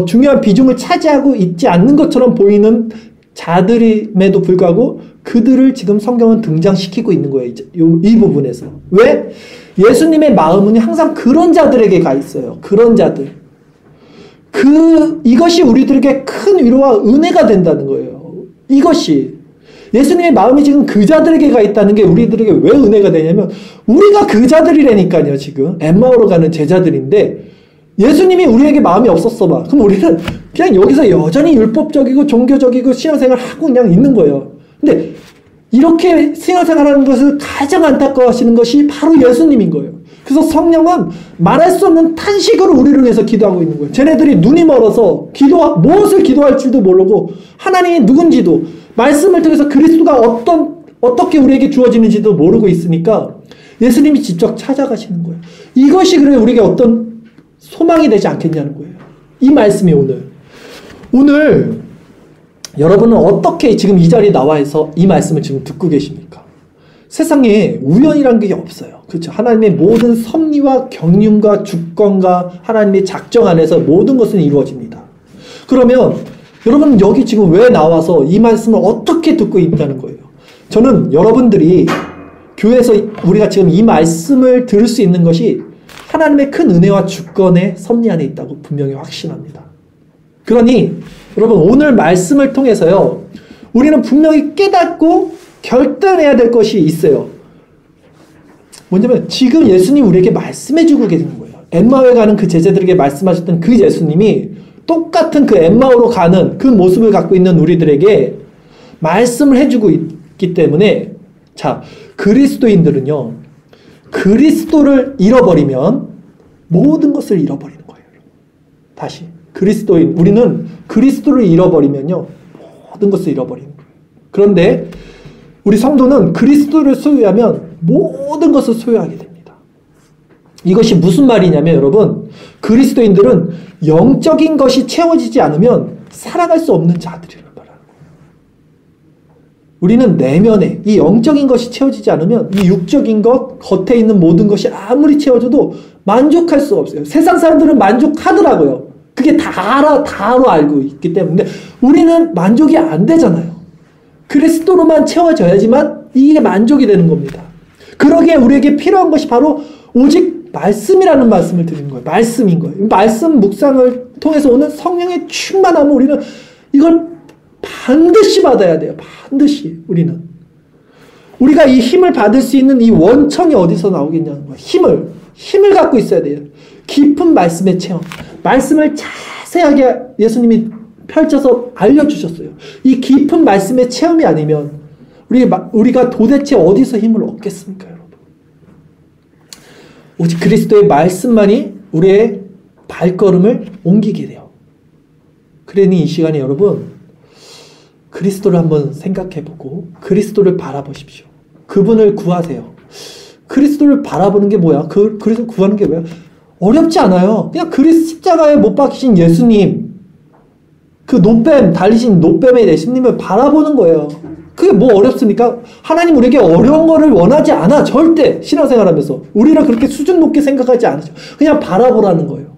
중요한 비중을 차지하고 있지 않는 것처럼 보이는 자들임에도 불구하고 그들을 지금 성경은 등장시키고 있는 거예요. 이 부분에서. 왜? 예수님의 마음은 항상 그런 자들에게 가 있어요. 그런 자들. 이것이 우리들에게 큰 위로와 은혜가 된다는 거예요. 이것이. 예수님의 마음이 지금 그 자들에게 가 있다는 게 우리들에게 왜 은혜가 되냐면 우리가 그 자들이라니까요. 지금 엠마오로 가는 제자들인데 예수님이 우리에게 마음이 없었어 봐. 그럼 우리는 그냥 여기서 여전히 율법적이고 종교적이고 신앙생활 하고 그냥 있는 거예요. 근데 이렇게 신앙생활하는 것을 가장 안타까워하시는 것이 바로 예수님인 거예요. 그래서 성령은 말할 수 없는 탄식으로 우리를 위해서 기도하고 있는 거예요. 쟤네들이 눈이 멀어서 무엇을 기도할 줄도 모르고 하나님이 누군지도 말씀을 통해서 그리스도가 어떻게 우리에게 주어지는지도 모르고 있으니까 예수님이 직접 찾아가시는 거예요. 이것이 그래 우리에게 어떤 소망이 되지 않겠냐는 거예요. 이 말씀이 오늘 여러분은 어떻게 지금 이 자리에 나와서 이 말씀을 지금 듣고 계십니까? 세상에 우연이란 게 없어요. 그렇죠? 하나님의 모든 섭리와 경륜과 주권과 하나님의 작정 안에서 모든 것은 이루어집니다. 그러면 여러분 여기 지금 왜 나와서 이 말씀을 어떻게 듣고 있다는 거예요? 저는 여러분들이 교회에서 우리가 지금 이 말씀을 들을 수 있는 것이 하나님의 큰 은혜와 주권의 섭리 안에 있다고 분명히 확신합니다. 그러니 여러분 오늘 말씀을 통해서요 우리는 분명히 깨닫고 결단해야 될 것이 있어요. 뭐냐면 지금 예수님 우리에게 말씀해주고 계시는 거예요. 엠마오에 가는 그 제자들에게 말씀하셨던 그 예수님이 똑같은 그 엠마오로 가는 그 모습을 갖고 있는 우리들에게 말씀을 해주고 있기 때문에 자 그리스도인들은요 그리스도를 잃어버리면 모든 것을 잃어버리는 거예요. 다시 우리는 그리스도를 잃어버리면요 모든 것을 잃어버리는 거예요. 그런데 우리 성도는 그리스도를 소유하면 모든 것을 소유하게 됩니다. 이것이 무슨 말이냐면 여러분, 그리스도인들은 영적인 것이 채워지지 않으면 살아갈 수 없는 자들이라는 말이에요. 우리는 내면에 이 영적인 것이 채워지지 않으면 이 육적인 것, 겉에 있는 모든 것이 아무리 채워져도 만족할 수가 없어요. 세상 사람들은 만족하더라고요. 그게 다로 알고 있기 때문에. 우리는 만족이 안 되잖아요. 그리스도로만 채워져야지만 이게 만족이 되는 겁니다. 그러기에 우리에게 필요한 것이 바로 오직 말씀이라는 말씀을 드리는 거예요. 말씀인 거예요. 말씀 묵상을 통해서 오는 성령의 충만함을 우리는 이걸 반드시 받아야 돼요. 반드시 우리는. 우리가 이 힘을 받을 수 있는 이 원천이 어디서 나오겠냐는 거예요. 힘을 갖고 있어야 돼요. 깊은 말씀의 체험. 말씀을 자세하게 예수님이 펼쳐서 알려주셨어요. 이 깊은 말씀의 체험이 아니면 우리가 도대체 어디서 힘을 얻겠습니까, 여러분? 오직 그리스도의 말씀만이 우리의 발걸음을 옮기게 돼요. 그러니 이 시간에 여러분, 그리스도를 한번 생각해보고 그리스도를 바라보십시오. 그분을 구하세요. 그리스도를 바라보는 게 뭐야? 그리스도 구하는 게 뭐야? 어렵지 않아요. 그냥 십자가에 못 박히신 예수님, 그 달리신 노뱀의 예수님을 바라보는 거예요. 그게 뭐 어렵습니까? 하나님 우리에게 어려운 거를 원하지 않아. 절대 신앙생활하면서. 우리를 그렇게 수준 높게 생각하지 않으죠. 그냥 바라보라는 거예요.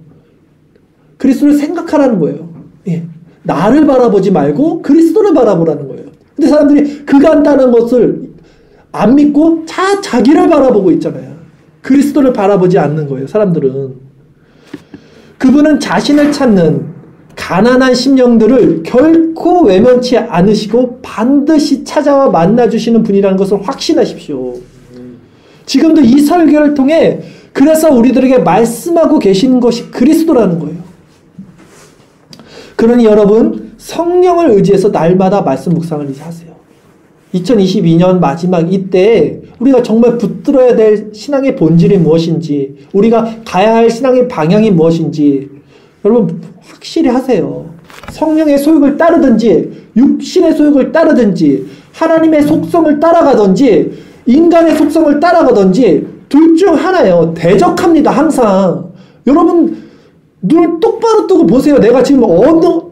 그리스도를 생각하라는 거예요. 예. 나를 바라보지 말고 그리스도를 바라보라는 거예요. 근데 사람들이 그 간단한 것을 안 믿고 자기를 바라보고 있잖아요. 그리스도를 바라보지 않는 거예요. 사람들은. 그분은 자신을 찾는 가난한 심령들을 결코 외면치 않으시고 반드시 찾아와 만나주시는 분이라는 것을 확신하십시오. 지금도 이 설교를 통해 그래서 우리들에게 말씀하고 계시는 것이 그리스도라는 거예요. 그러니 여러분, 성령을 의지해서 날마다 말씀 묵상을 이제 하세요. 2022년 마지막 이때에 우리가 정말 붙들어야 될 신앙의 본질이 무엇인지, 우리가 가야 할 신앙의 방향이 무엇인지 여러분 확실히 하세요. 성령의 소욕을 따르든지 육신의 소욕을 따르든지 하나님의 속성을 따라가든지 인간의 속성을 따라가든지 둘 중 하나예요. 대적합니다. 항상. 여러분 눈을 똑바로 뜨고 보세요. 내가 지금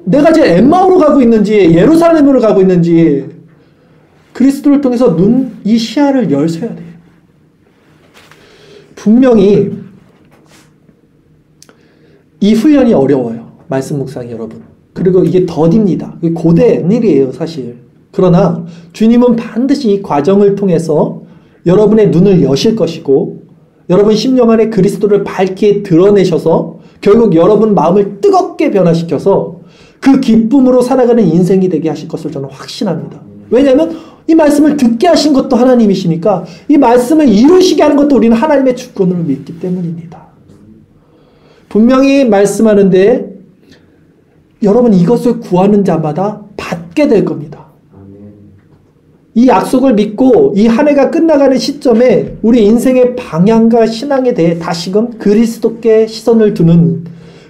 내가 지금 엠마오로 가고 있는지 예루살렘으로 가고 있는지. 그리스도를 통해서 이 시야를 열셔야 돼요. 분명히 이 훈련이 어려워요. 말씀 묵상이 여러분. 그리고 이게 더딥니다. 고된 일이에요, 사실. 그러나 주님은 반드시 이 과정을 통해서 여러분의 눈을 여실 것이고 여러분 심령 안에 그리스도를 밝게 드러내셔서 결국 여러분 마음을 뜨겁게 변화시켜서 그 기쁨으로 살아가는 인생이 되게 하실 것을 저는 확신합니다. 왜냐하면 이 말씀을 듣게 하신 것도 하나님이시니까 이 말씀을 이루시게 하는 것도 우리는 하나님의 주권을 믿기 때문입니다. 분명히 말씀하는데 여러분 이것을 구하는 자마다 받게 될 겁니다. 이 약속을 믿고 이 한 해가 끝나가는 시점에 우리 인생의 방향과 신앙에 대해 다시금 그리스도께 시선을 두는,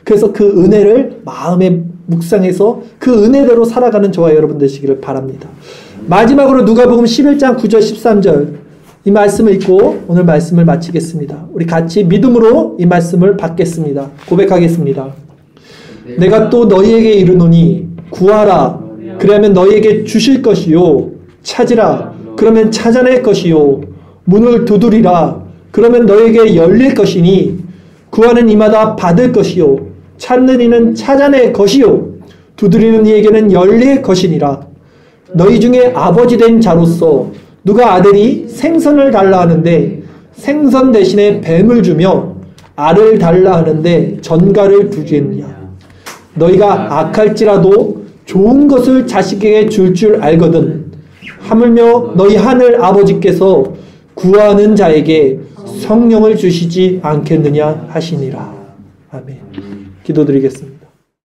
그래서 그 은혜를 마음에 묵상해서 그 은혜대로 살아가는 저와 여러분 되시기를 바랍니다. 마지막으로 누가복음 11장 9절 13절 이 말씀을 읽고 오늘 말씀을 마치겠습니다. 우리 같이 믿음으로 이 말씀을 받겠습니다. 고백하겠습니다. 내가 또 너희에게 이르노니 구하라 그리하면 너희에게 주실 것이요 찾으라 그러면 찾아낼 것이요 문을 두드리라 그러면 너희에게 열릴 것이니 구하는 이마다 받을 것이요 찾는 이는 찾아낼 것이요 두드리는 이에게는 열릴 것이니라. 너희 중에 아버지 된 자로서 누가 아들이 생선을 달라 하는데 생선 대신에 뱀을 주며 알을 달라 하는데 전갈을 주겠느냐. 너희가 악할지라도 좋은 것을 자식에게 줄 알거든 하물며 너희 하늘 아버지께서 구하는 자에게 성령을 주시지 않겠느냐 하시니라. 아멘. 기도드리겠습니다.